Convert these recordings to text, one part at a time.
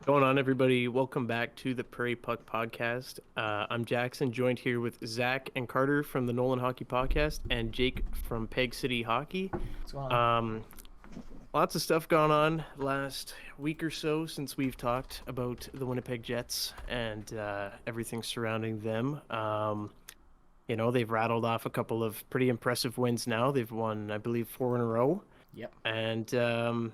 Going on, everybody? Welcome back to the Prairie Puck Podcast. I'm Jackson, joined here with Zach and Carter from the Nolan Hockey Podcast, and Jake from Peg City Hockey. What's going on? Um, Lots of stuff gone on last week or so since we've talked about the Winnipeg Jets and everything surrounding them. They've rattled off a couple of pretty impressive wins now. They've won, I believe, 4 in a row. Yep. And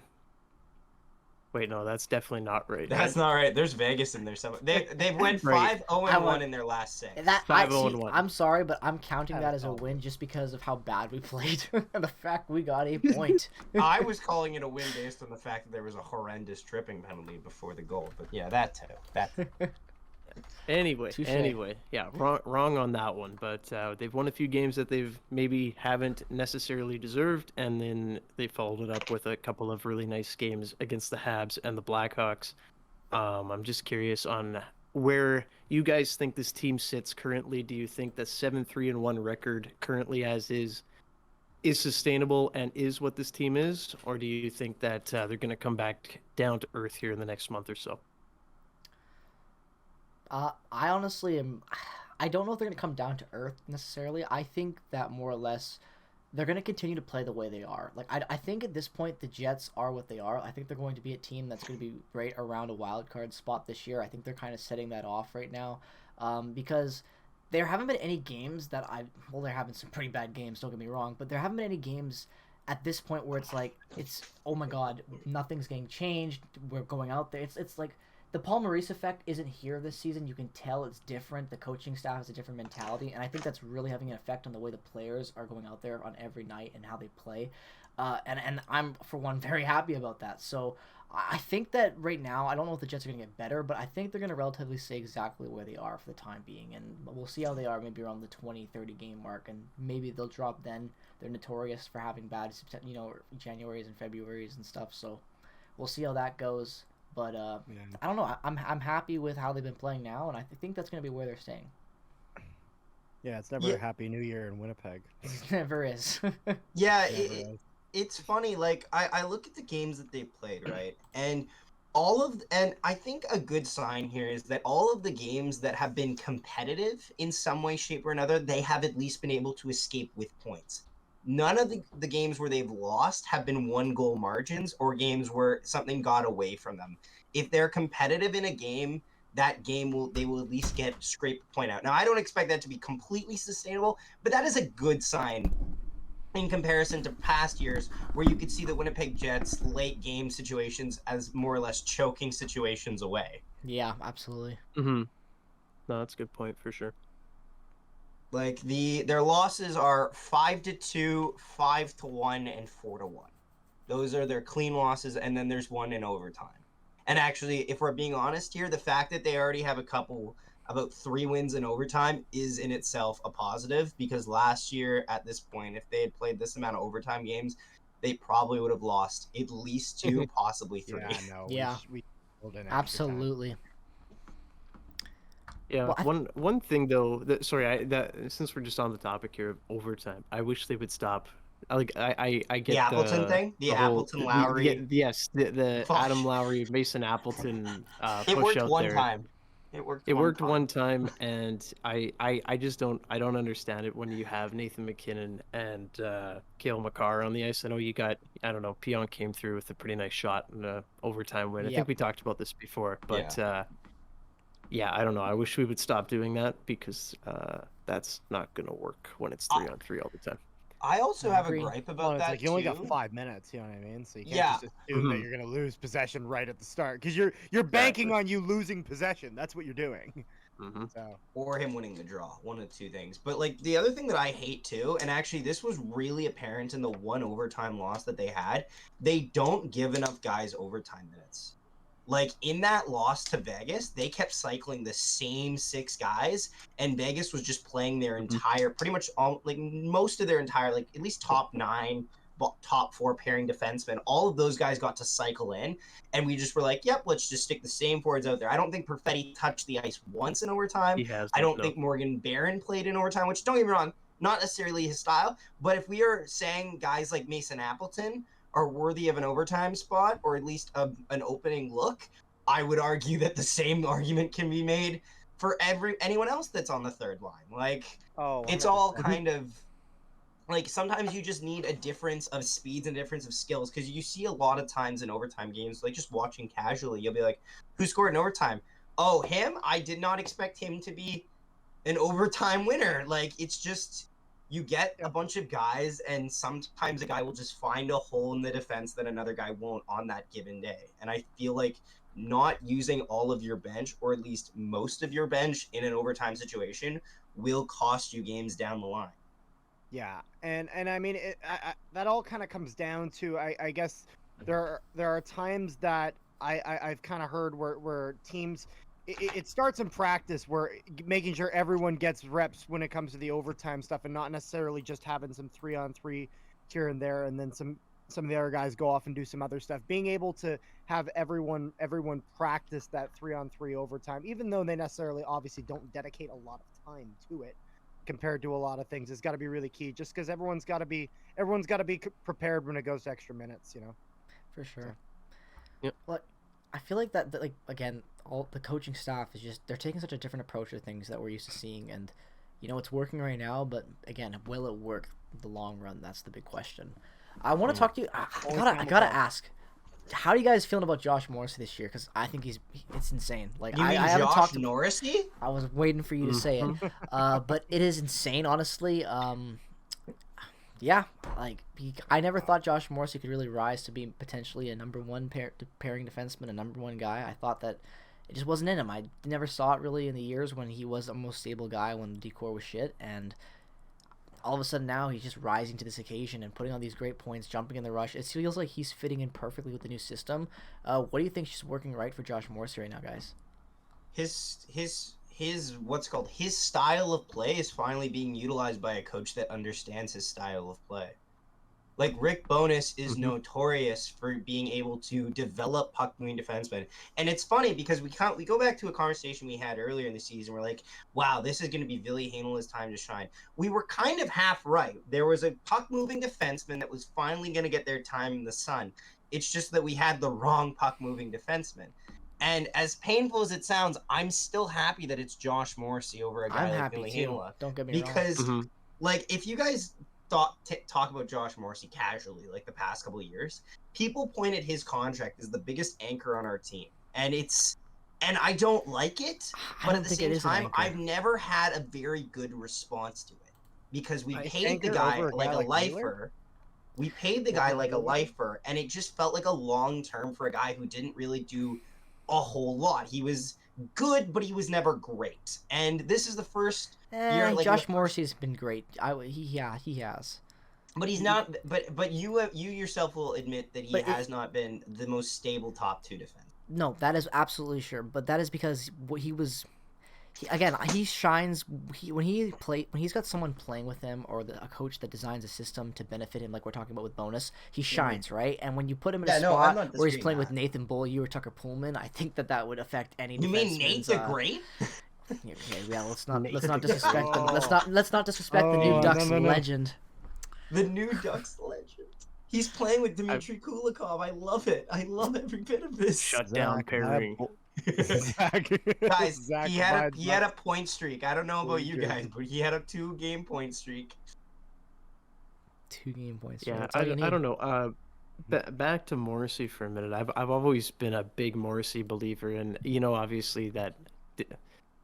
wait, no, that's definitely not right. That's not right. There's Vegas in there somewhere. They've went Right. 5-0-1 in their last six. I'm sorry, but I'm counting that as a win just because of how bad we played and the fact we got a point. I was calling it a win based on the fact that there was a horrendous tripping penalty before the goal. But yeah, that too. That. Anyway, yeah, wrong on that one. But they've won a few games that they've maybe haven't necessarily deserved, and then they followed it up with a couple of really nice games against the Habs and the Blackhawks. I'm just curious on where you guys think this team sits currently. Do you think the 7-3-1 record currently as is sustainable and is what this team is, or do you think that they're going to come back down to earth here in the next month or so? I honestly am. I don't know if they're going to come down to earth necessarily. I think that more or less they're going to continue to play the way they are. Like I think at this point the Jets are what they are. I think they're going to be a team that's going to be right around a wild card spot this year. I think they're kind of setting that off right now, because there haven't been any games that there have been some pretty bad games. Don't get me wrong, but there haven't been any games at this point where it's like oh my god, nothing's getting changed. We're going out there. It's like the Paul Maurice effect isn't here this season. You can tell it's different. The coaching staff has a different mentality, and I think that's really having an effect on the way the players are going out there on every night and how they play. And I'm, for one, very happy about that. So I think that right now, I don't know if the Jets are going to get better, but I think they're going to relatively stay exactly where they are for the time being. And we'll see how they are maybe around the 20, 30 game mark, and maybe they'll drop then. They're notorious for having bad, Januaries and Februaries and stuff. So we'll see how that goes. But I don't know. I'm happy with how they've been playing now, and I think that's going to be where they're staying. Yeah, it's never a Happy New Year in Winnipeg. It never is. Yeah, it's funny. Like I look at the games that they've played, right, and I think a good sign here is that all of the games that have been competitive in some way, shape, or another, they have at least been able to escape with points. None of the games where they've lost have been 1-goal margins or games where something got away from them. If they're competitive in a game, they will at least scrape a point out. Now, I don't expect that to be completely sustainable, but that is a good sign in comparison to past years where you could see the Winnipeg Jets late game situations as more or less choking situations away. Yeah, absolutely. Mm-hmm. No, that's a good point for sure. Like their losses are 5-2, 5-1, and 4-1. Those are their clean losses, and then there's one in overtime. And actually, if we're being honest here, the fact that they already have about 3 wins in overtime is in itself a positive, because last year at this point, if they had played this amount of overtime games, they probably would have lost at least 2, possibly 3. Yeah, no. Yeah. We Absolutely. Yeah, Well, one thing though, since we're just on the topic here of overtime, I wish they would stop. I get The Appleton thing, the Appleton Lowry. Yes, the Fuck. Adam Lowry, Mason Appleton It push worked out one there. time. It worked one time, and I just don't understand it when you have Nathan McKinnon and Cale Makar on the ice. I know you got, I don't know, Pion came through with a pretty nice shot in the overtime win. I think we talked about this before, but yeah, I don't know. I wish we would stop doing that, because that's not going to work when it's 3-on-3 all the time. I also have a gripe about that, like you only too. got 5 minutes, you know what I mean? So you can't Yeah. just assume that you're going to lose possession right at the start, because you're banking on you losing possession. That's what you're doing. Mm-hmm. So. Or him winning the draw, one of the two things. But like the other thing that I hate too, and actually this was really apparent in the one overtime loss that they had, they don't give enough guys overtime minutes. Like in that loss to Vegas, they kept cycling the same 6 guys, and Vegas was just playing their entire, pretty much all, like most of their entire, like at least top 9, top 4 pairing defensemen. All of those guys got to cycle in, and we just were like, yep, let's just stick the same forwards out there. I don't think Perfetti touched the ice once in overtime. I don't think Morgan Barron played in overtime, which, don't get me wrong, not necessarily his style, but if we are saying guys like Mason Appleton are worthy of an overtime spot, or at least an opening look, I would argue that the same argument can be made for anyone else that's on the third line. Like, it's all 100%. kind of like sometimes you just need a difference of speeds and difference of skills, because you see a lot of times in overtime games, like just watching casually, you'll be like, who scored in overtime? Oh, him? I did not expect him to be an overtime winner. Like, it's just, you get a bunch of guys, and sometimes a guy will just find a hole in the defense that another guy won't on that given day. And I feel like not using all of your bench, or at least most of your bench in an overtime situation, will cost you games down the line. Yeah, and I mean, that all kind of comes down to, I guess there are times that I've kind of heard where teams, it starts in practice, where making sure everyone gets reps when it comes to the overtime stuff, and not necessarily just having some 3-on-3 here and there, and then some of the other guys go off and do some other stuff. Being able to have everyone practice that 3-on-3 overtime, even though they necessarily obviously don't dedicate a lot of time to it compared to a lot of things, has got to be really key, just because everyone's got to be prepared when it goes to extra minutes, you know. For sure. Yep. But I feel like that like, again, all the coaching staff is just, they're taking such a different approach to things that we're used to seeing, and you know, it's working right now, but again, will it work in the long run? That's the big question. I want to talk to you. I gotta ask, how are you guys feeling about Josh Morrissey this year? Because I think it's insane. Like, You mean I haven't talked to Morrissey? I was waiting for you to say it. But it is insane, honestly. Yeah, like, I never thought Josh Morrissey could really rise to being potentially a number one pairing defenseman, a number one guy. I thought that it just wasn't in him. I never saw it really in the years when he was a most stable guy when the decor was shit, and all of a sudden now he's just rising to this occasion and putting on these great points, jumping in the rush. It feels like he's fitting in perfectly with the new system. What do you think is working right for Josh Morrissey right now, guys? His what's called his style of play is finally being utilized by a coach that understands his style of play. Like, Rick Bowness is notorious for being able to develop puck-moving defensemen. And it's funny because we go back to a conversation we had earlier in the season. We're like, wow, this is going to be Ville Heinola's time to shine. We were kind of half right. There was a puck-moving defenseman that was finally going to get their time in the sun. It's just that we had the wrong puck-moving defenseman. And as painful as it sounds, I'm still happy that it's Josh Morrissey over a guy like Ville Heinola. Don't get me wrong. Because, like, if you guys talk about Josh Morrissey casually, like the past couple of years, people point at his contract as the biggest anchor on our team, and I don't like it, but at the same time, I've never had a very good response to it, because we paid the guy like a lifer. We paid the guy like a lifer, and it just felt like a long term for a guy who didn't really do a whole lot. He was good, but he was never great. And this is the first year. Like, Josh Morrissey's been great. He has. But he's not. But you yourself will admit that he has not been the most stable top two defense. No, that is absolutely sure. But that is because he was. He shines when he's got someone playing with him, or a coach that designs a system to benefit him, like we're talking about with Bonus. He shines, right? And when you put him in a spot where he's playing with Nathan Beaulieu or Tucker Pullman, I think that would affect any. You mean Nate the Great? Yeah, let's not disrespect them. Let's not disrespect the new Ducks legend. The new Ducks legend. He's playing with Dmitry Kulikov. I love it. I love every bit of this. Shut down Prairie. Guys, he had a point streak. I don't know about you guys, but he had a 2-game point streak. 2-game point streak. Yeah, I don't know. Back to Morrissey for a minute. I've always been a big Morrissey believer, and you know, obviously that, I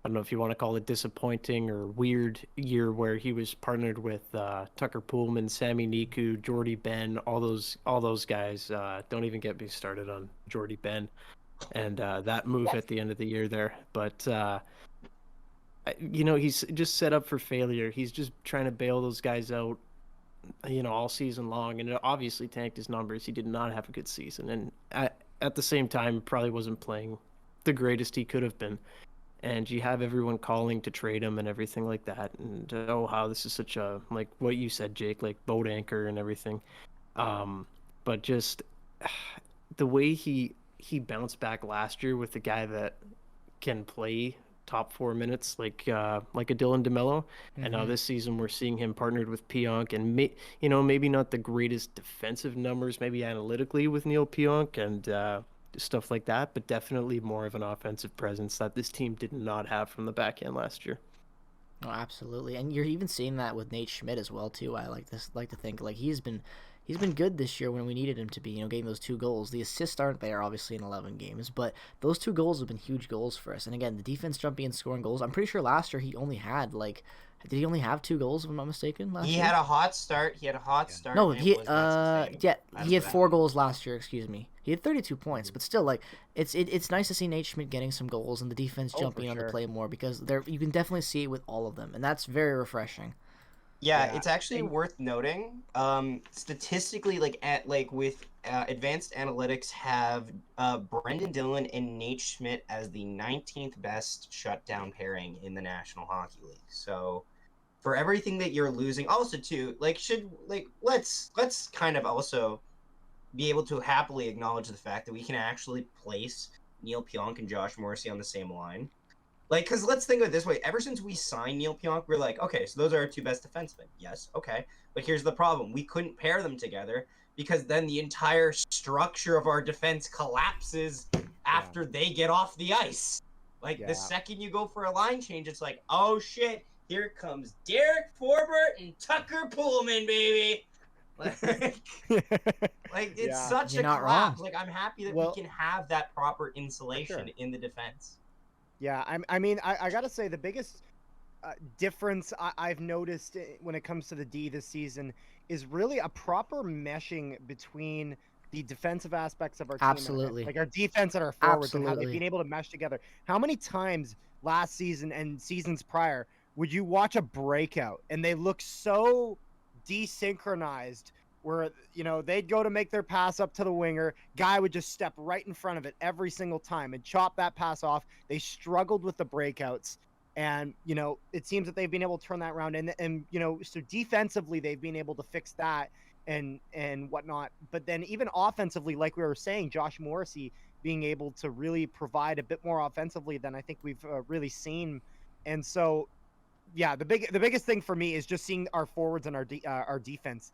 don't know if you want to call it disappointing or weird year where he was partnered with Tucker Pullman, Sammy Niku, Jordy Ben, all those guys. Don't even get me started on Jordy Ben. And that move at the end of the year there. But, you know, he's just set up for failure. He's just trying to bail those guys out, you know, all season long. And it obviously tanked his numbers. He did not have a good season. And at the same time, probably wasn't playing the greatest he could have been. And you have everyone calling to trade him and everything like that. And, oh, how this is such a, like what you said, Jake, like boat anchor and everything. But just the way he bounced back last year with the guy that can play top 4 minutes, like a Dylan DeMello, and now this season we're seeing him partnered with Pionk, and maybe not the greatest defensive numbers, maybe analytically with Neil Pionk, and stuff like that, but definitely more of an offensive presence that this team did not have from the back end last year. Oh, absolutely, and you're even seeing that with Nate Schmidt as well too. I like to think like he's been good this year when we needed him to be. You know, getting those 2 goals. The assists aren't there obviously in 11 games, but those 2 goals have been huge goals for us. And again, the defense jumping and scoring goals. I'm pretty sure last year he only had did he only have 2 goals if I'm not mistaken last He year? had a hot start. He had a hot start. No, and he it was not sustainable yeah, after he had that. 4 goals last year. Excuse me, he had 32 points, but still, like it's nice to see Nate Schmidt getting some goals and the defense Oh, for jumping on the sure. play more because you can definitely see it with all of them, and that's very refreshing. Yeah, Yeah, it's actually and- worth noting. Statistically, with advanced analytics, have Brendan Dillon and Nate Schmidt as the 19th best shutdown pairing in the National Hockey League. So, for everything that you're losing, also too, let's kind of also be able to happily acknowledge the fact that we can actually place Neil Pionk and Josh Morrissey on the same line. Like, because let's think of it this way. Ever since we signed Neil Pionk, we're like, okay, so those are our 2 best defensemen. Yes, okay. But here's the problem. We couldn't pair them together because then the entire structure of our defense collapses after they get off the ice. Like, Yeah. the second you go for a line change, it's like, oh, shit, here comes Derek Forbert and Tucker Pullman, baby. Like it's Yeah. such You're a not collapse. wrong. Like, I'm happy that Well- we can have that proper insulation sure. in the defense. Yeah, I mean, I gotta say the biggest difference I've noticed when it comes to the D this season is really a proper meshing between the defensive aspects of our team, Absolutely. like our defense and our forwards, and how Absolutely. they've been able to mesh together. How many times last season and seasons prior would you watch a breakout and they look so desynchronized? Where they'd go to make their pass up to the winger, guy would just step right in front of it every single time and chop that pass off. They struggled with the breakouts, and it seems that they've been able to turn that around. And so defensively they've been able to fix that and whatnot. But then even offensively, like we were saying, Josh Morrissey being able to really provide a bit more offensively than I think we've really seen. And so, yeah, the biggest thing for me is just seeing our forwards and our defense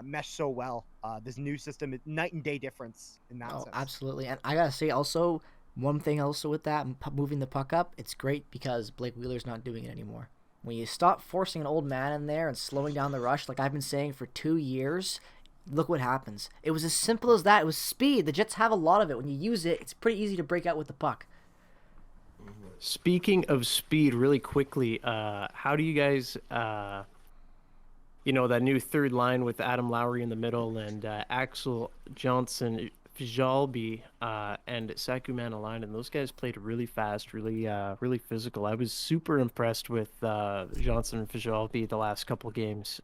mesh so well. This new system is night and day difference in that Oh, sense. absolutely. And I gotta say also one thing also with that moving the puck up, it's great because Blake Wheeler's not doing it anymore. When you stop forcing an old man in there and slowing down the rush, like I've been saying for 2 years, look what happens. It was as simple as that. It was speed. The Jets have a lot of it. When you use it, it's pretty easy to break out with the puck. Speaking of speed, really quickly, how do you guys, that new third line with Adam Lowry in the middle and Axel Johnson, Fijalbi, and Saku Manalainen, those guys played really fast, really physical. I was super impressed with Johnson and Fijalbi the last couple games.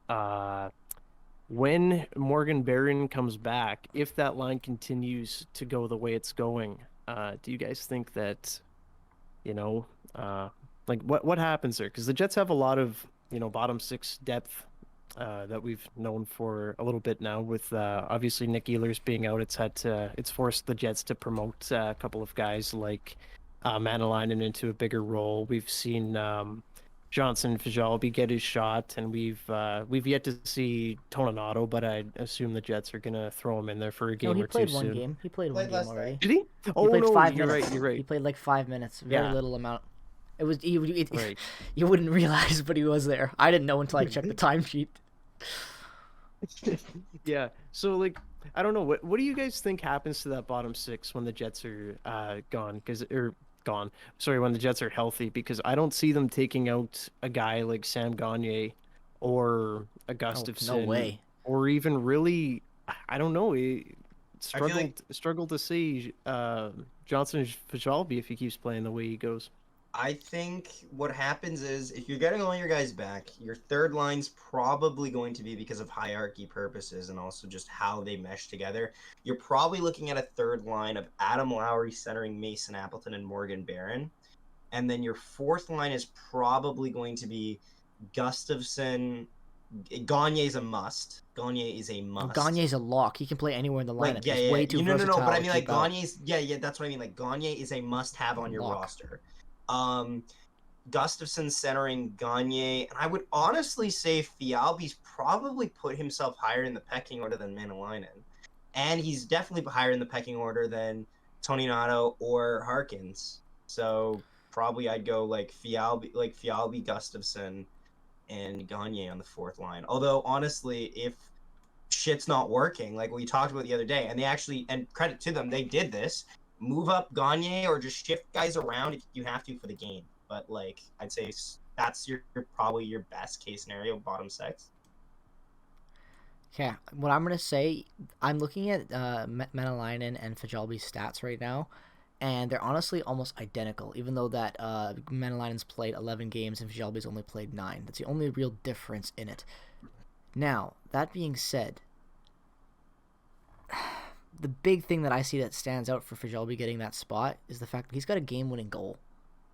When Morgan Barron comes back, if that line continues to go the way it's going, do you guys think that, what happens there? Because the Jets have a lot of, bottom 6 depth that we've known for a little bit now. With obviously Nick Ehlers being out, it's forced the Jets to promote a couple of guys like Manalainen into a bigger role. We've seen Johnson Fijalbi get his shot, and we've yet to see Toninato, but I assume the Jets are gonna throw him in there for a game No, he or two played one soon. game. He played one Played game last already. night. Did he? He Oh played no, 5 you're minutes. right. You're He right. played like 5 minutes. Very Yeah. little amount. It was Right. you wouldn't realize, but he was there. I didn't know until I checked the timesheet. Yeah. So I don't know. What do you guys think happens to that bottom 6 when the Jets are gone? Sorry, when the Jets are healthy, because I don't see them taking out a guy like Sam Gagner or a Gustafson. No way. Or even really, I don't know. He like- struggled to see Johnson Fijalbi if he keeps playing the way he goes. I think what happens is if you're getting all your guys back, your third line's probably going to be, because of hierarchy purposes and also just how they mesh together, you're probably looking at a third line of Adam Lowry centering Mason Appleton and Morgan Barron. And then your fourth line is probably going to be Gustafson. Gagner's a must. Gagner is a must. Gagner's a lock. He can play anywhere in the lineup. Yeah, He's way too no, versatile. but I to mean, like, keep out. Gagner's, yeah, that's what I mean. Like, Gagner is a must-have on your Lock. roster. Gustafson centering Gagner, and I would honestly say Fialbi's probably put himself higher in the pecking order than Manalainen, and he's definitely higher in the pecking order than Toninato or Harkins. So probably I'd go like Fialbi, Gustafson, and Gagne on the fourth line. Although honestly, if shit's not working, like we talked about the other day, and they actually, and credit to them, they did this, move up Gagne or just shift guys around if you have to for the game. But like I'd say that's your probably your best case scenario, bottom six. Yeah, what I'm gonna say, I'm looking at Menelainen and Fajalbi's stats right now, and they're honestly almost identical. Even though that Menelainen's played 11 games and Fajalbi's only played 9. That's the only real difference in it. Now, that being said, the big thing that I see that stands out for Fajalbi getting that spot is the fact that he's got a game-winning goal.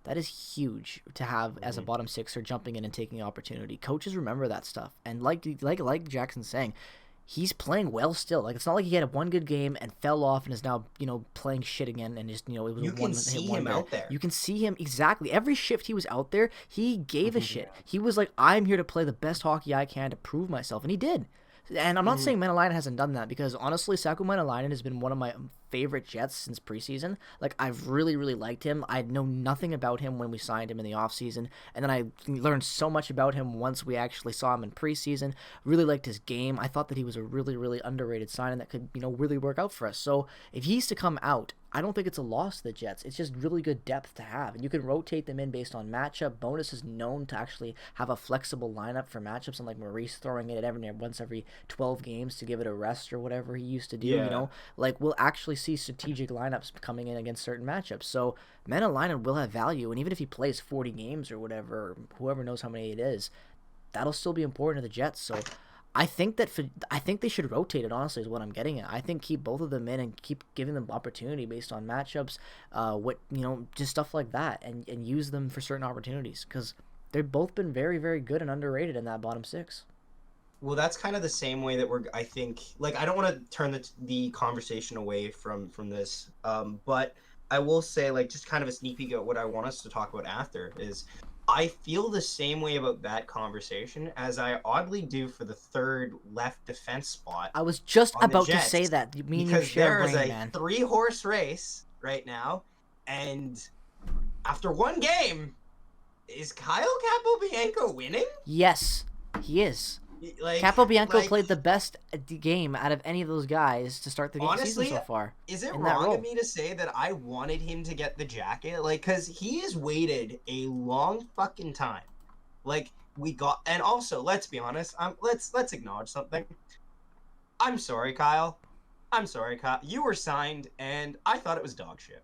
That is huge to have as a bottom sixer jumping in and taking opportunity. Coaches remember that stuff, and like Jackson's saying, he's playing well still. Like it's not like he had one good game and fell off and is now playing shit again and just it was you a can one see hit wonder. him out there. You can see him exactly every shift he was out there. He gave a shit. He was like, I'm here to play the best hockey I can to prove myself, and he did. And I'm not saying Menelainen hasn't done that, because honestly, Saku Menelainen has been one of my favorite Jets since preseason. Like, I've really, really liked him. I know nothing about him when we signed him in the offseason, and then I learned so much about him once we actually saw him in preseason. Really liked his game. I thought that he was a really, really underrated signing that could, really work out for us. So if he's to come out, I don't think it's a loss to the Jets. It's just really good depth to have, and you can rotate them in based on matchup. Bonus is known to actually have a flexible lineup for matchups, unlike Maurice throwing it once every 12 games to give it a rest or whatever he used to do. Yeah. Like we'll actually see strategic lineups coming in against certain matchups. So Menelainen will have value, and even if he plays 40 games or whatever, whoever knows how many it is, that'll still be important to the Jets. So I think they should rotate it, honestly, is what I'm getting at. I think keep both of them in and keep giving them opportunity based on matchups, just stuff like that, and use them for certain opportunities, because they've both been very, very good and underrated in that bottom six. Well, that's kind of the same way that I think, like, I don't want to turn the conversation away from this, but I will say, like, just kind of a sneak peek at what I want us to talk about after is I feel the same way about that conversation as I oddly do for the third left defense spot. I was just on the about to Jets, say that. Me and you because share there a is brain, a man. 3-horse race right now, and after one game, is Kyle Capobianco winning? Yes, he is. Like, Capobianco played the best game out of any of those guys to start the honestly, season so far. Is it in that wrong role. of me to say that I wanted him to get the jacket? Like, because he has waited a long fucking time. Like, and also, let's be honest, let's acknowledge something. I'm sorry, Kyle. You were signed, and I thought it was dog shit.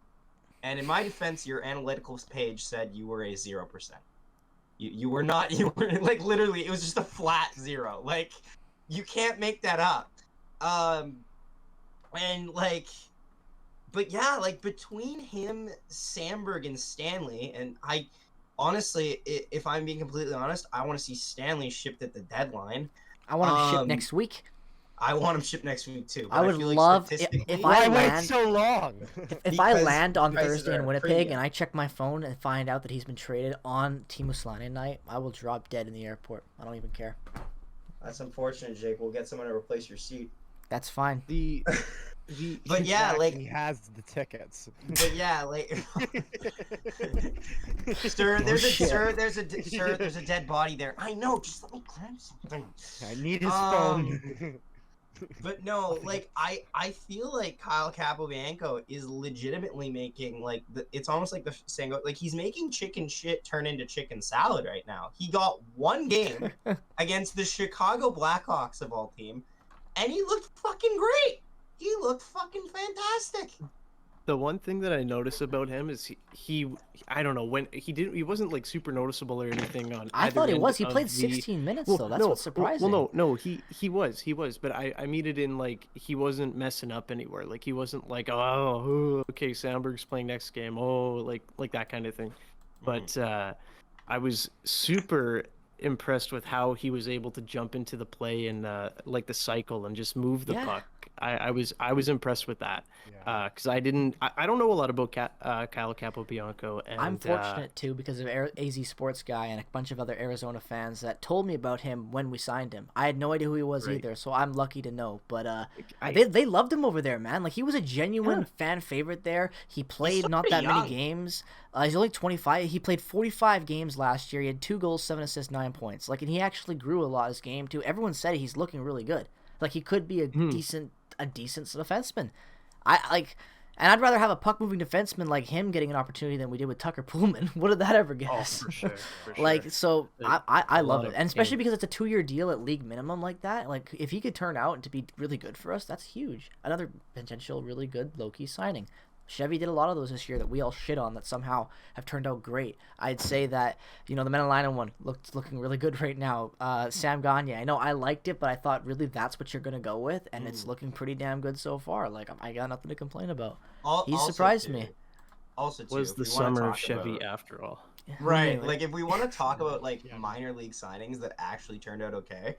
And in my defense, your analytical page said you were a 0%. You were not, you were, like, literally, it was just a flat 0. Like, you can't make that up. And, like, but yeah, like, between him, Sandberg, and Stanley, and honestly, if I'm being completely honest, I want to see Stanley shipped at the deadline. I want him shipped next week. I want him shipped next week too. I would love if Why I wait land so long? If I Because land on prices Thursday in are Winnipeg premium. and I check my phone and find out that he's been traded on Teemu Selanne night, I will drop dead in the airport. I don't even care. That's unfortunate, Jake. We'll get someone to replace your seat. That's fine. But yeah, like, he has the tickets. But yeah, like, sir, there's a dead body there. I know. Just let me grab something. I need his phone. But no, like, I feel like Kyle Capobianco is legitimately making, like, it's almost like the saying, like, he's making chicken shit turn into chicken salad right now. He got one game against the Chicago Blackhawks of all team, and he looked fucking great. He looked fucking fantastic. The one thing that I notice about him is he I don't know, when he wasn't like super noticeable or anything on. I thought he either was. end He played of the- 16 minutes Well, though. That's no, what's surprising. Well, no, he was, but I mean it in, like, he wasn't messing up anywhere. Like, he wasn't like, oh, okay, Sandberg's playing next game. Oh, like that kind of thing. But I was super impressed with how he was able to jump into the play and like the cycle and just move the puck. I was impressed with that. Yeah. Because I don't know a lot about Kyle Capobianco, and I'm fortunate too because of AZ Sports Guy and a bunch of other Arizona fans that told me about him when we signed him. I had no idea who he was Right. either, so I'm lucky to know. But I- they loved him over there, man. Like he was a genuine Yeah. fan favorite there. He played still not pretty that many young. games. He's only 25. He played 45 games last year. He had 2 goals, 7 assists, 9 points. Like, and he actually grew a lot his game too. Everyone said he's looking really good. Like he could be a decent defenseman. And I'd rather have a puck moving defenseman like him getting an opportunity than we did with Tucker Pullman. What did that ever get Oh, us? for sure. For sure. Like, so I a love lot it, of and especially game. because it's a 2-year deal at league minimum like that. Like, if he could turn out to be really good for us, that's huge. Another potential really good low-key signing. Chevy did a lot of those this year that we all shit on that somehow have turned out great. I'd say that, the Menelainen one looking really good right now. Sam Gagne, I know I liked it, but I thought really that's what you're going to go with, and it's looking pretty damn good so far. Like, I got nothing to complain about. He Also, surprised too- me. Also, too, was if the we wanna summer of talk Chevy about- after all. Right. Anyway. Like if we want to talk about like Yeah. minor league signings that actually turned out okay,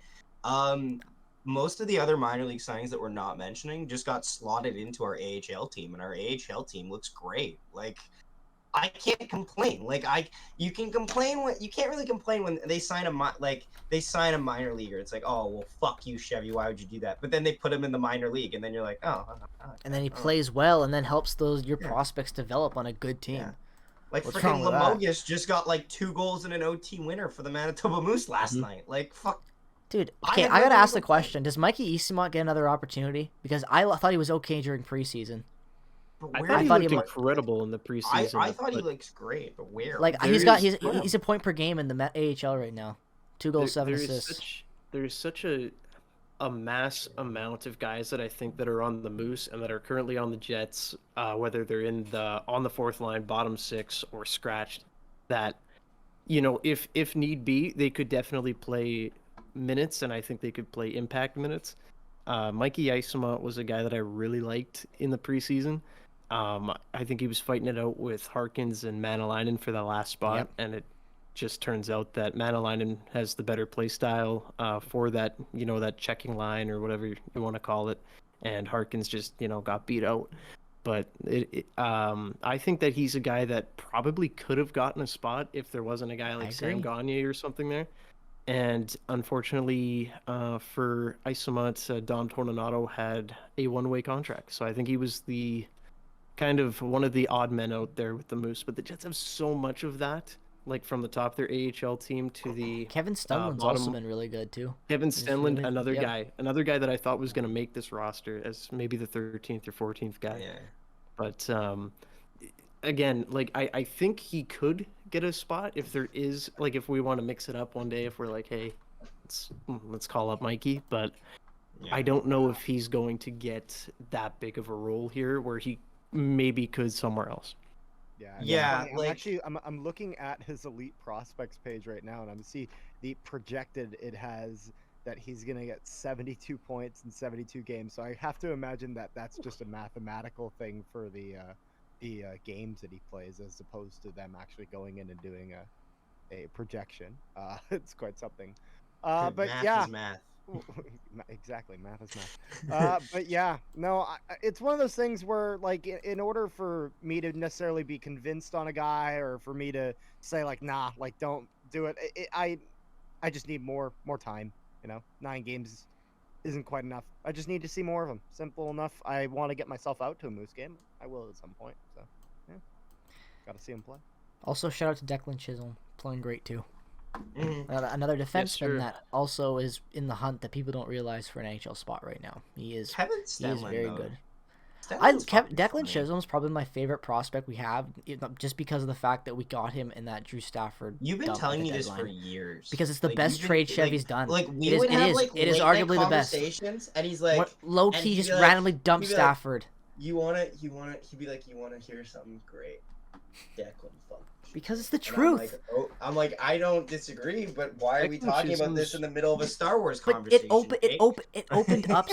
most of the other minor league signings that we're not mentioning just got slotted into our AHL team, and our AHL team looks great. Like I can't complain. Like you can complain when you can't really complain when they sign a minor leaguer. It's like, oh well, fuck you, Chevy. Why would you do that? But then they put him in the minor league, and then you're like, oh. And then he oh. plays well, and then helps your Yeah. prospects develop on a good team. Yeah. Like What's freaking wrong with that? Limoges just got like 2 goals and an OT winner for the Manitoba Moose last Mhm. night. Like fuck. Dude, I okay, had I gotta nothing ask to the complain. question: does Mikey Eastimont get another opportunity? Because I thought he was okay during preseason. But I where thought do he thought looked he- incredible in the preseason. I thought he but looks great, but where? Like There he's is- a point per game in the AHL right now. 2 goals, 7 assists. There's such a mass amount of guys that I think that are on the Moose and that are currently on the Jets, whether they're on the fourth line, bottom 6, or scratched, that if need be, they could definitely play minutes, and I think they could play impact minutes. Mikey Eisema was a guy that I really liked in the preseason. I think he was fighting it out with Harkins and Manalainen for the last spot, Yep. and it just turns out that Manalainen has the better play style for that, that checking line or whatever you want to call it, and Harkins just, got beat out. But I think that he's a guy that probably could have gotten a spot if there wasn't a guy like Sam agree. Gagne or something there. And unfortunately for Eisema, Dom Tornadoto had a one-way contract. So I think he was the kind of one of the odd men out there with the Moose. But the Jets have so much of that, like from the top of their AHL team to the Kevin Stunlin's bottom. also been really good too. Kevin He's Stenlund, really- another yep. guy that I thought was going to make this roster as maybe the 13th or 14th guy. Yeah. But again, like I think he could get a spot if there is, like, if we want to mix it up one day, if we're like, hey, let's call up Mikey. But Yeah. I don't know if he's going to get that big of a role here where he maybe could somewhere else. Yeah, Yeah, funny, like- I'm looking at his elite prospects page right now, and I'm see the projected it has that he's gonna get 72 points in 72 games. So I have to imagine that that's just a mathematical thing for the games that he plays, as opposed to them actually going in and doing a projection. It's quite something. But math yeah. is math. Exactly, math is math. But yeah, no, it's one of those things where, like, in order for me to necessarily be convinced on a guy, or for me to say like, nah, like, don't do it, I just need more time. 9 games isn't quite enough. I just need to see more of him. Simple enough. I want to get myself out to a Moose game. I will at some point. So yeah, got to see him play. Also, shout out to Declan Chisholm, playing great too. Mhm. Another defenseman sir. that also is in the hunt that people don't realize for an NHL spot right now. He is Kevin he is Stenlund, very though. good. Stenlund's fucking Declan funny. Chisholm's probably my favorite prospect we have, just because of the fact that we got him in that Drew Stafford. You've been dump at telling the me this for deadline. years. Because it's the Like, best you've been- trade Chevy's like, done. Like we It is- would it have is- like it is late night arguably the best. conversations, and he's like, Low and key, he'd just be like- randomly dump he'd be like- Stafford. he'd be like, you wanna hear something great? Declan fuck. Because it's the And truth. I'm like, I don't disagree, but why are we Declan talking about this Chisholm's- in the middle of a Star Wars But conversation? it opened up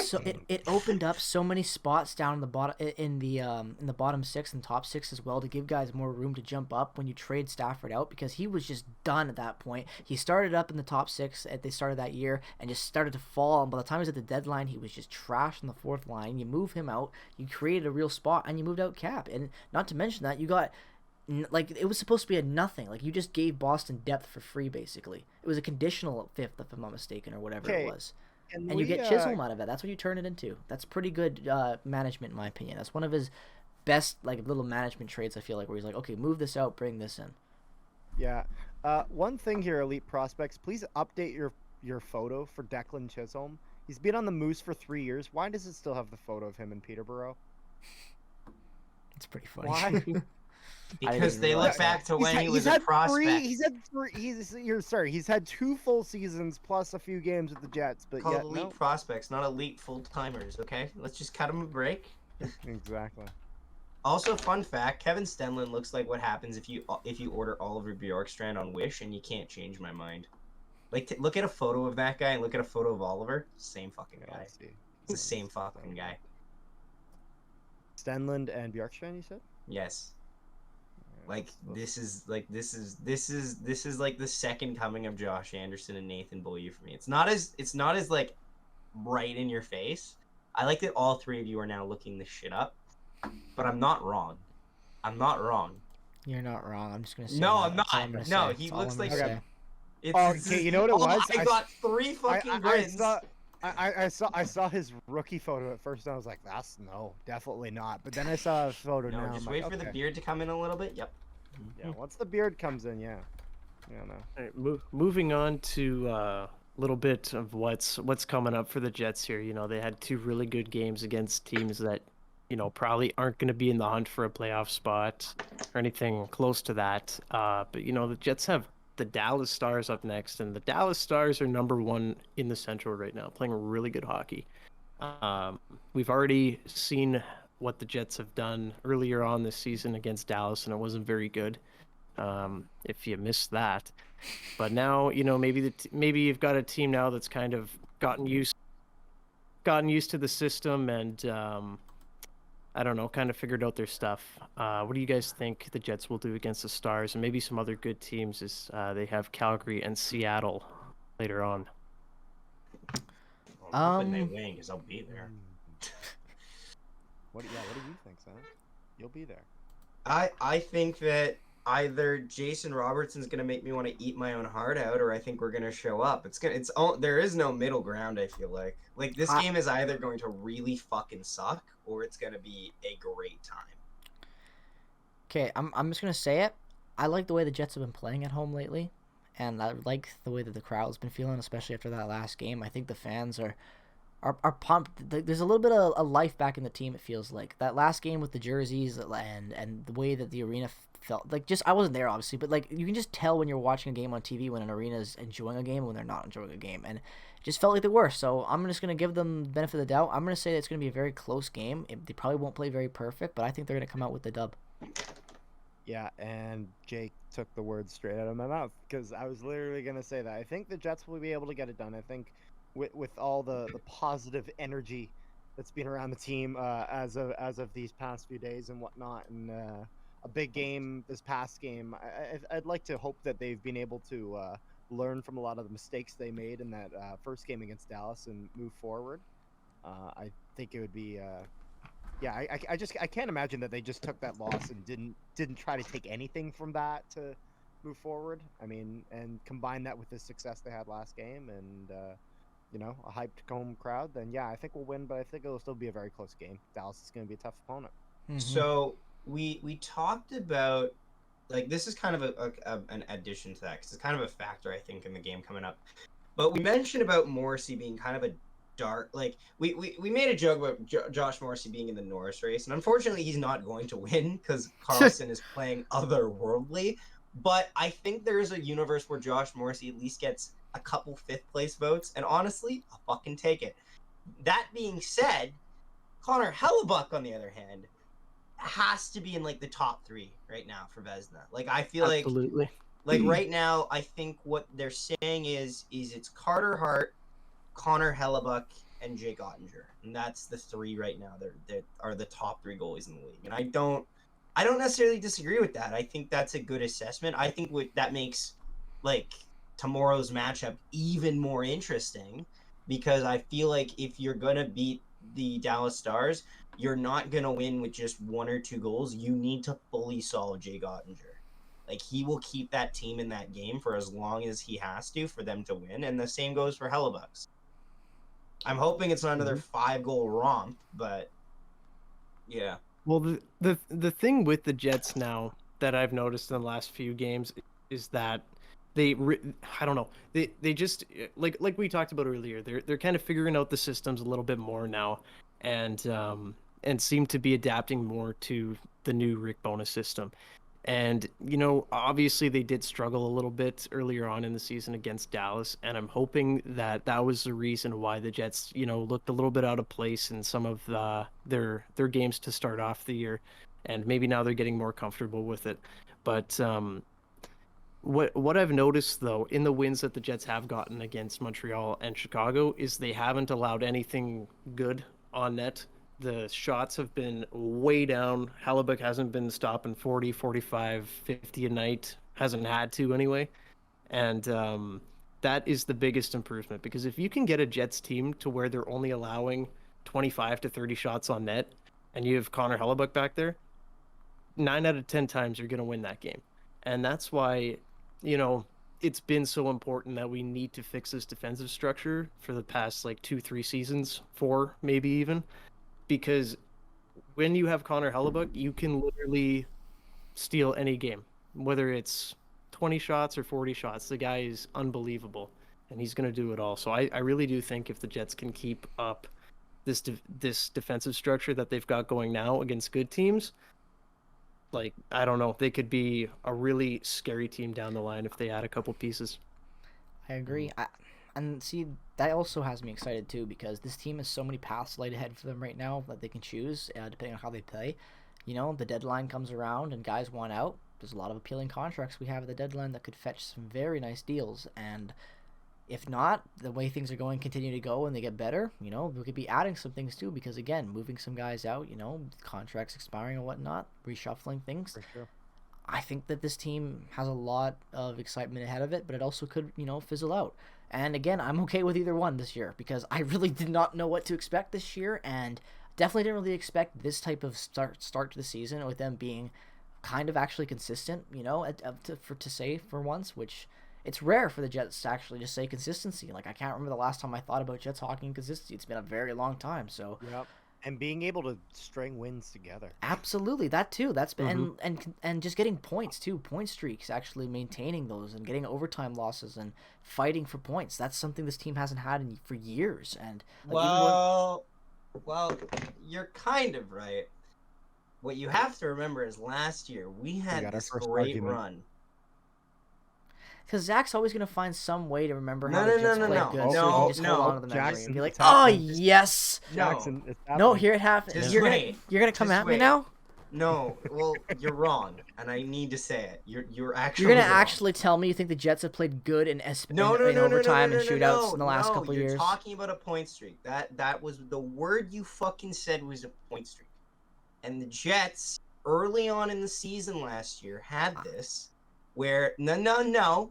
it opened up so many spots down in the bottom in the bottom six and top six as well to give guys more room to jump up when you trade Stafford out, because he was just done at that point. He started up in the top six at the start of that year and just started to fall. And by the time he was at the deadline, he was just trash on the fourth line. You move him out, you created a real spot, and you moved out Cap. And not to mention that you got. Like, it was supposed to be a nothing. Like, you just gave Boston depth for free, basically. It was a conditional fifth, if I'm not mistaken, or whatever it was. And you get Chisholm out of it. That's what you turn it into. That's pretty good management, in my opinion. That's one of his best, like, little management traits, I feel like, where he's like, okay, move this out, bring this in. Yeah. One thing here, Elite Prospects, please update your photo for Declan Chisholm. He's been on the Moose for 3 years. Why does it still have the photo of him in Peterborough? It's pretty funny. Why? Because they look back to when he was a prospect. He's had 2 full seasons plus a few games with the Jets, but Called yet elite prospects, not elite full timers. Okay, let's just cut him a break. Exactly. Also, fun fact: Kevin Stenlund looks like what happens if you order Oliver Bjorkstrand on Wish and you can't change my mind. Like, look at a photo of that guy and look at a photo of Oliver. Same fucking guy. Let's see. It's the same fucking guy. Stenlund and Bjorkstrand, you said? Yes. Like, this is like the second coming of Josh Anderson and Nathan Beaulieu for me. It's not as like right in your face. I like that all three of you are now looking this shit up, but I'm not wrong. I'm not wrong. You're not wrong. I'm just gonna say. No, that. I'm That's all not. I'm gonna No, say. he That's all looks I'm like. gonna say. Okay, you know what it was? I got 3 fucking grins. I saw his rookie photo at first, and I was like, "That's no, definitely not." But then I saw his photo No, now. just I'm wait like, for the okay. beard to come in a little bit. Yep. Yeah, once the beard comes in, yeah. No. All right, moving on to a little bit of what's coming up for the Jets here. You know, they had 2 really good games against teams that, you know, probably aren't going to be in the hunt for a playoff spot or anything close to that. But, you know, the Jets have the Dallas Stars up next, and the Dallas Stars are #1 in the Central right now, playing really good hockey. We've already seen what the Jets have done earlier on this season against Dallas, and it wasn't very good. If you missed that, but now, you know, maybe you've got a team now that's kind of gotten used to the system, and I don't know, kind of figured out their stuff. What do you guys think the Jets will do against the Stars and maybe some other good teams? As they have Calgary and Seattle later on. Well, hoping they win, because I'll be there. What do you think, son? You'll be there. I think that either Jason Robertson's gonna make me want to eat my own heart out, or I think we're gonna show up. There is no middle ground. I feel like this game is either going to really fucking suck, or it's gonna be a great time. Okay, I'm just gonna say it. I like the way the Jets have been playing at home lately, and I like the way that the crowd's been feeling, especially after that last game. I think the fans are pumped. There's a little bit of a life back in the team. It feels like that last game with the jerseys and the way that the arena felt. Like, just, I wasn't there obviously, but like, you can just tell when you're watching a game on TV when an arena is enjoying a game and when they're not enjoying a game, and it just felt like they were. So I'm just gonna give them the benefit of the doubt. I'm gonna say it's gonna be a very close game. They probably won't play very perfect, but I think they're gonna come out with the dub. Yeah, and Jake took the words straight out of my mouth, because I was literally gonna say that. I think the Jets will be able to get it done. I think with all the positive energy that's been around the team as of these past few days and whatnot, and a big game this past game, I'd like to hope that they've been able to learn from a lot of the mistakes they made in that first game against Dallas and move forward. I think it would be I can't imagine that they just took that loss and didn't try to take anything from that to move forward. I mean, and combine that with the success they had last game and you know, a hyped home crowd, then yeah, I think we'll win, but I think it'll still be a very close game. Dallas is going to be a tough opponent. Mm-hmm. So we talked about, like, this is kind of an addition to that, because it's kind of a factor, I think, in the game coming up. But we mentioned about Morrissey being kind of a dark, like, we made a joke about Josh Morrissey being in the Norris race, and unfortunately he's not going to win because Carlson is playing otherworldly. But I think there is a universe where Josh Morrissey at least gets a couple 5th place votes, and honestly, I'll fucking take it. That being said, Connor Hellebuck, on the other hand, has to be in like the top 3 right now for Vezina. Like I feel Absolutely. like right now I think what they're saying is it's Carter Hart, Connor Hellebuck, and Jake Ottinger, and that's the 3 right now. They are the top 3 goalies in the league, and I don't necessarily disagree with that. I think that's a good assessment. I think that makes like tomorrow's matchup even more interesting, because I feel like if you're gonna beat the Dallas Stars, you're not gonna win with just 1 or 2 goals. You need to fully solve Jake Ottinger. Like he will keep that team in that game for as long as he has to for them to win, and the same goes for Hellebucks. I'm hoping it's not another 5-goal romp, but yeah. Well, the thing with the Jets now that I've noticed in the last few games is that I don't know, they just like we talked about earlier. They're kind of figuring out the systems a little bit more now, and seem to be adapting more to the new Rick Bowness system. And, obviously they did struggle a little bit earlier on in the season against Dallas. And I'm hoping that was the reason why the Jets, looked a little bit out of place in some of their games to start off the year. And maybe now they're getting more comfortable with it. But what I've noticed, though, in the wins that the Jets have gotten against Montreal and Chicago is they haven't allowed anything good on net. The shots have been way down. Hellebuck hasn't been stopping 40, 45, 50 a night. Hasn't had to anyway. And that is the biggest improvement, because if you can get a Jets team to where they're only allowing 25 to 30 shots on net and you have Connor Hellebuck back there, 9 out of 10 times you're going to win that game. And that's why, it's been so important that we need to fix this defensive structure for the past 2-3 seasons, 4 maybe even. Because when you have Connor Hellebuck, you can literally steal any game, whether it's 20 shots or 40 shots. The guy is unbelievable, and he's going to do it all. So I really do think if the Jets can keep up this defensive structure that they've got going now against good teams, I don't know, they could be a really scary team down the line if they add a couple pieces. I agree. And see, that also has me excited too, because this team has so many paths laid ahead for them right now that they can choose depending on how they play. The deadline comes around and guys want out. There's a lot of appealing contracts we have at the deadline that could fetch some very nice deals. And if not, the way things are going continue to go and they get better, we could be adding some things too, because again, moving some guys out, contracts expiring and whatnot, reshuffling things. For sure. I think that this team has a lot of excitement ahead of it, but it also could, fizzle out. And again, I'm okay with either one this year, because I really did not know what to expect this year, and definitely didn't really expect this type of start to the season with them being kind of actually consistent, to say for once, which it's rare for the Jets to actually just say consistency. I can't remember the last time I thought about Jets hockey and consistency. It's been a very long time, so. Yep. And being able to string wins together. Absolutely, that too. That's been and just getting points too, point streaks, actually maintaining those and getting overtime losses and fighting for points. That's something this team hasn't had for years. And well, you're kind of right. What you have to remember is last year we had this great run. Because Zach's always going to find some way to remember how the Jets played good, so he can just hold on to the memory and be like, oh, yes! Jackson, no, here it happens. You're gonna come at me now? No, well, you're wrong, and I need to say it. You're actually You're gonna wrong. actually tell me you think the Jets have played good in overtime and shootouts in the last couple years? You're talking about a point streak. That was the word you fucking said was a point streak. And the Jets, early on in the season last year, had this. Where no.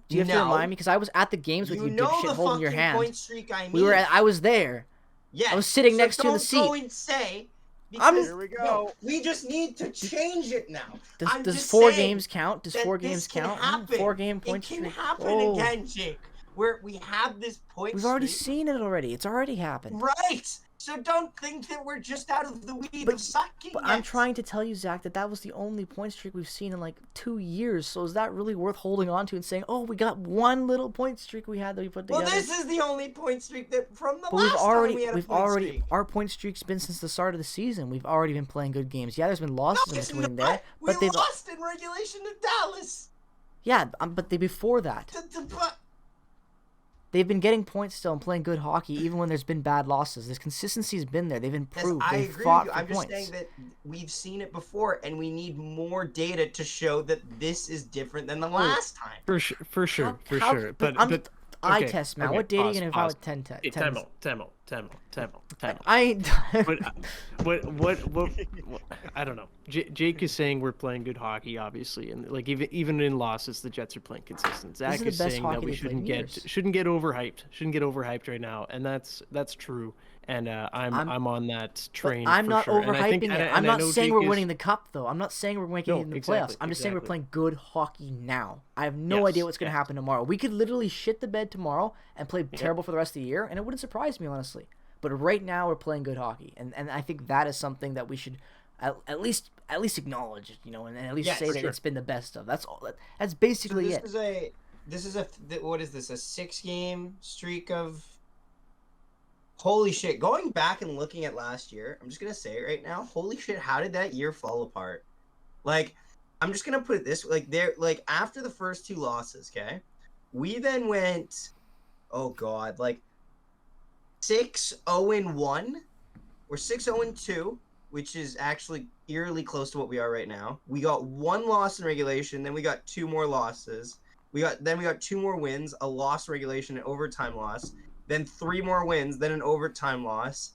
Do you have to remind me? Because I was at the games with you, dipshit, holding your hand. Point streak I mean. I was there. Yeah. I was sitting next to the seat. Don't go and say. Here we go. No, we just need to change it now. Does 4 games count? Does 4 games count? Happen. 4-game point streak. It can streak. happen again, Jake. Where we have this point. We've already seen it already. It's already happened. Right. So don't think that we're just out of the weed of sucking. But I'm trying to tell you, Zach, that was the only point streak we've seen in 2 years. So is that really worth holding on to and saying, oh, we got one little point streak we had that we put together? Well, this is the only point streak that from the last time we had a point streak. Our point streak's been since the start of the season. We've already been playing good games. Yeah, there's been losses in between there. But we lost in regulation to Dallas. Yeah, but before that. They've been getting points still and playing good hockey even when there's been bad losses. This consistency's been there. They've Yes, improved. I They've agree with fought you. for I'm just points. saying that we've seen it before, and we need more data to show that this is different than the last time. For sure. But eye okay, test, man. okay, What data are pause, you gonna pause. find with 10 Hey, 10? time out. I ain't. What I don't know. Jake is saying we're playing good hockey, obviously, and like even in losses, the Jets are playing consistent. Zach is the is best saying hockey that we they've played in years. shouldn't get overhyped. Shouldn't get overhyped right now, and that's true. And I'm on that train. I'm for not sure. And I think- overhyping and it. I- I'm and I not know saying Jake we're is- winning the cup, though. I'm not saying we're making it in the playoffs. I'm just saying we're playing good hockey now. I have no idea what's going to happen tomorrow. We could literally shit the bed tomorrow and play terrible for the rest of the year, and it wouldn't surprise me, honestly. But right now, we're playing good hockey, and I think that is something that we should at least acknowledge, and at least say that it's been the best of. That's all. That's basically it. This is a what is this? A 6-game streak of. Holy shit! Going back and looking at last year, I'm just gonna say it right now. Holy shit! How did that year fall apart? Like, I'm just gonna put it this way. Like after the first 2 losses, okay, we then went, oh god, like 6-0-1 or 6-0-2, which is actually eerily close to what we are right now. We got 1 loss in regulation, then we got 2 more losses. We got 2 more wins, a loss in regulation, an overtime loss, then 3 more wins, then an overtime loss,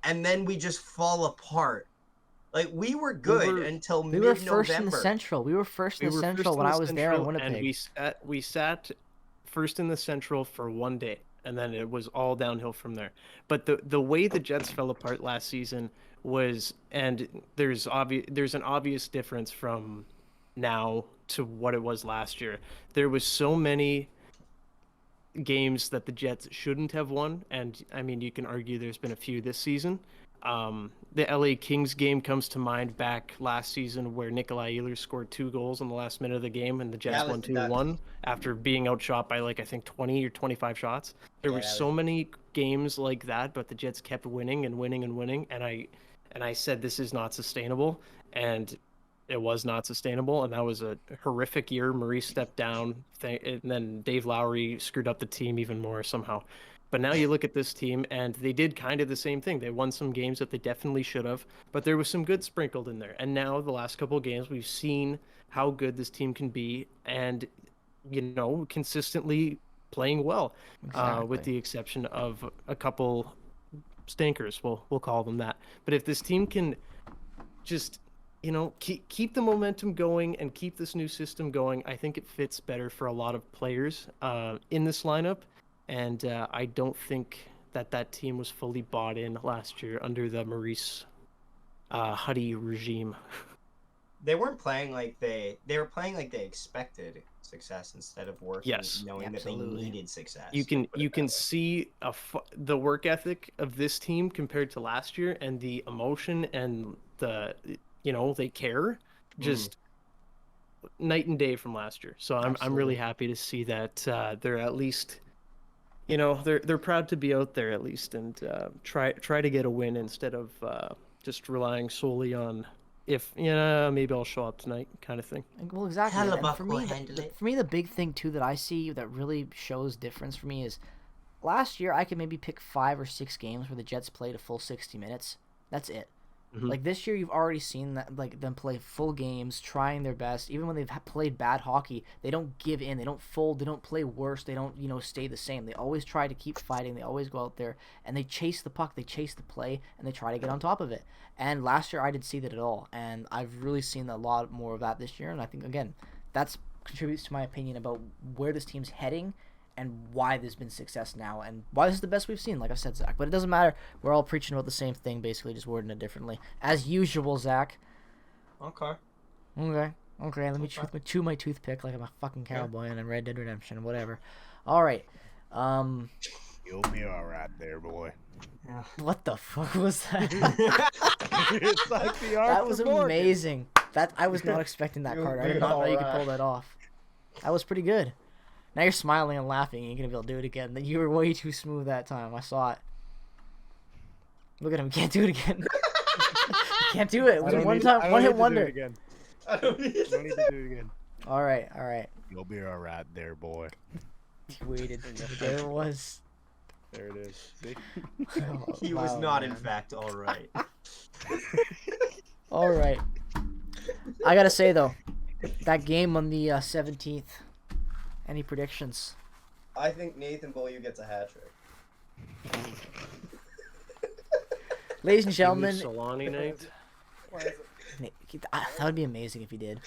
and then we just fall apart. Like, we were good until We mid-November. were first in the Central. We were first in the Central when I was there in Winnipeg. And we sat first in the Central for 1 day, and then it was all downhill from there. But the way the Jets fell apart last season was, and there's an obvious difference from now to what it was last year. There was so many games that the Jets shouldn't have won, and I mean, you can argue there's been a few this season. The LA Kings game comes to mind back last season where Nikolai Ehlers scored 2 goals in the last minute of the game, and the Jets won 2-1 after being outshot by I think 20 or 25 shots. There were so many games like that, but the Jets kept winning and winning and winning, and I said this is not sustainable, and it was not sustainable, and that was a horrific year. Maurice stepped down, and then Dave Lowry screwed up the team even more somehow. But now you look at this team, and they did kind of the same thing. They won some games that they definitely should have, but there was some good sprinkled in there. And now the last couple of games, we've seen how good this team can be, and consistently playing well, with the exception of a couple stinkers. We'll call them that. But if this team can just keep the momentum going and keep this new system going, I think it fits better for a lot of players in this lineup. And I don't think that team was fully bought in last year under the Maurice Huddy regime. They weren't playing like they were playing like they expected success instead of working, knowing that they needed success. You can see the work ethic of this team compared to last year, and the emotion and the they care just night and day from last year. So I'm really happy to see that they're at least they're proud to be out there at least, and try to get a win instead of just relying solely on maybe I'll show up tonight kind of thing. Well, exactly. And for me, the big thing too that I see that really shows difference for me is last year I could maybe pick 5 or 6 games where the Jets played a full 60 minutes. That's it. Mm-hmm. Like this year, you've already seen that, like them play full games, trying their best. Even when they've played bad hockey, they don't give in, they don't fold, they don't play worse, they don't stay the same. They always try to keep fighting. They always go out there and they chase the puck, they chase the play, and they try to get on top of it. And last year, I didn't see that at all, and I've really seen a lot more of that this year. And I think again, that's contributes to my opinion about where this team's heading and why there's been success now, and why this is the best we've seen, like I said, Zach. But it doesn't matter. We're all preaching about the same thing, basically, just wording it differently. As usual, Zach. Okay. Let me chew my toothpick like I'm a fucking cowboy and in Red Dead Redemption, whatever. All right. You'll be all right there, boy. What the fuck was that? It's like the that was amazing. That I was not expecting that card. I did not know you could pull that off. That was pretty good. Now you're smiling and laughing. You're gonna be able to do it again. You were way too smooth that time. I saw it. Look at him. Can't do it again. Can't do it. One hit wonder. I don't need to do it again. All right. You'll be all right there, boy. He waited. There it was. There it is. See? Oh, He was wow, not, in man. fact, all right. All right. I gotta say though, that game on the 17th. Any predictions? I think Nathan Beaulieu gets a hat trick. Ladies and gentlemen, Solani night. that would be amazing if he did.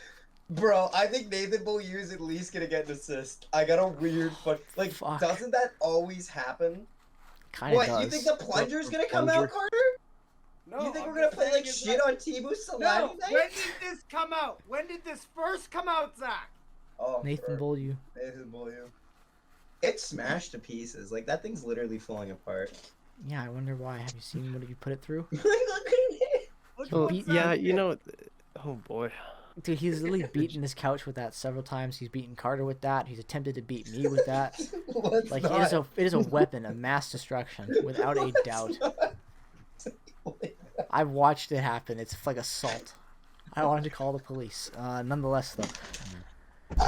Bro, I think Nathan Beaulieu is at least gonna get an assist. I got a weird like. Fuck. Doesn't that always happen? Kind of What, does. you think the plunger's gonna come Plunger. out, Carter? No, You think I'm we're gonna just play like saying is shit that- on Tibu Solani No, night? when did this come out? When did this first come out, Zach? Oh, Nathan Beaulieu. Nathan Beaulieu. It's smashed to pieces. Like, that thing's literally falling apart. Yeah, I wonder why. Have you seen what you put it through? Look at it. Look Oh, what he- Zach Yeah, did. you know. Oh boy. Dude, he's literally beaten his couch with that several times. He's beaten Carter with that. He's attempted to beat me with that. Let's Like not. it is a weapon of mass destruction, without a doubt. I've watched it happen. It's like assault. I wanted to call the police. Nonetheless, though.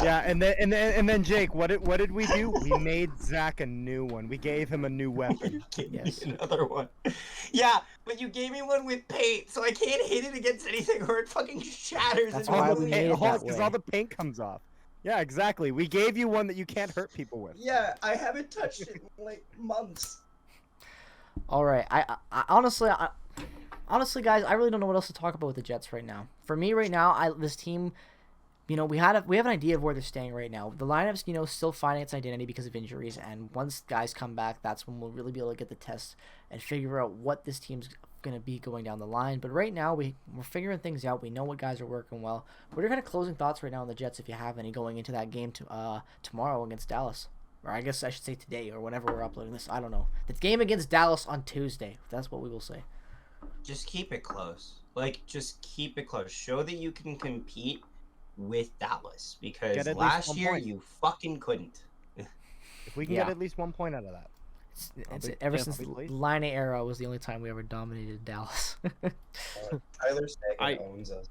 Yeah, and then Jake, what did we do? We made Zach a new one. We gave him a new weapon. Yes. Another one. Yeah, but you gave me one with paint, so I can't hit it against anything or it fucking shatters. That's into why a we million made it that Because way. all the paint comes off. Yeah, exactly. We gave you one that you can't hurt people with. Yeah, I haven't touched it in like months. All right. I honestly, guys, I really don't know what else to talk about with the Jets right now. For me, right now, this team, you know, we have an idea of where they're staying right now. The lineup's, you know, still finding its identity because of injuries, and once guys come back, that's when we'll really be able to get the test and figure out what this team's gonna be going down the line. But right now, we're figuring things out. We know what guys are working well. What are kind of closing thoughts right now on the Jets, if you have any, going into that game tomorrow against Dallas? Or I guess I should say today, or whenever we're uploading this. I don't know. The game against Dallas on Tuesday. That's what we will say. Just keep it close. Like, just keep it close. Show that you can compete with Dallas. Because Get at least last 1 year, point. you fucking couldn't. If we can Yeah. get at least 1 point out of that. Ever yeah, since I'll be pleased. Line era was the only time we ever dominated Dallas. Tyler Sagan I- owns us.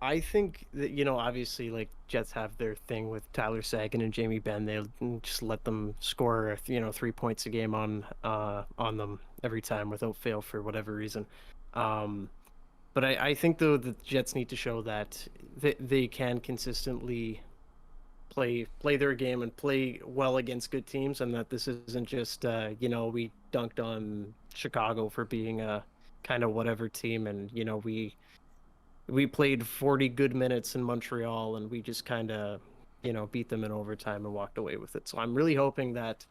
I think that, you know, obviously, like, Jets have their thing with Tyler Sagan and Jamie Benn. They'll just let them score, 3 points a game on them every time without fail for whatever reason. But I think, though, the Jets need to show that they can consistently play their game and play well against good teams, and that this isn't just, we dunked on Chicago for being a kind of whatever team, and, we played 40 good minutes in Montreal, and we just kind of, beat them in overtime and walked away with it. So I'm really hoping that,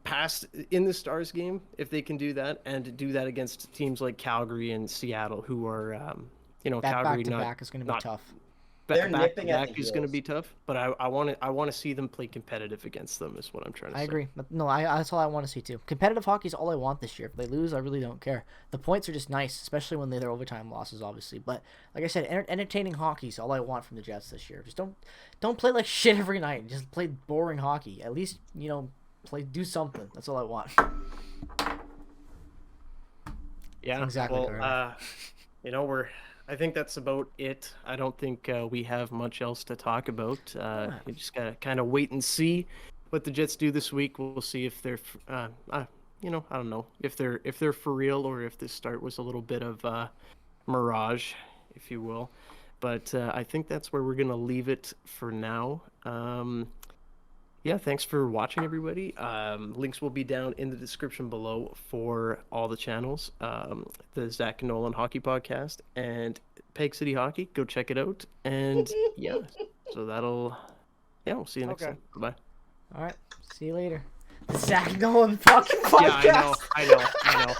past in the Stars game, if they can do that, and do that against teams like Calgary and Seattle, who are, That Calgary back to not back is going to be not- tough. They're back nipping to at back the is going to heels. be tough. But I want to see them play competitive against them. Is what I'm trying to I say. agree. But no, that's all I want to see too. Competitive hockey is all I want this year. If they lose, I really don't care. The points are just nice, especially when they're overtime losses, obviously. But like I said, entertaining hockey is all I want from the Jets this year. Just don't play like shit every night. Just play boring hockey. At least do something. That's all I want. Yeah, Exactly, well, Carter. I think that's about it. I don't think we have much else to talk about. You just gotta kind of wait and see what the Jets do this week. We'll see if they're, I don't know if they're for real, or if this start was a little bit of mirage, if you will. But I think that's where we're gonna leave it for now. Yeah, thanks for watching, everybody. Links will be down in the description below for all the channels. The Zach and Nolan Hockey Podcast and Peg City Hockey. Go check it out. And yeah, so we'll see you next Okay. time. Bye. All right. See you later. The Zach Nolan fucking podcast. Yeah, I know.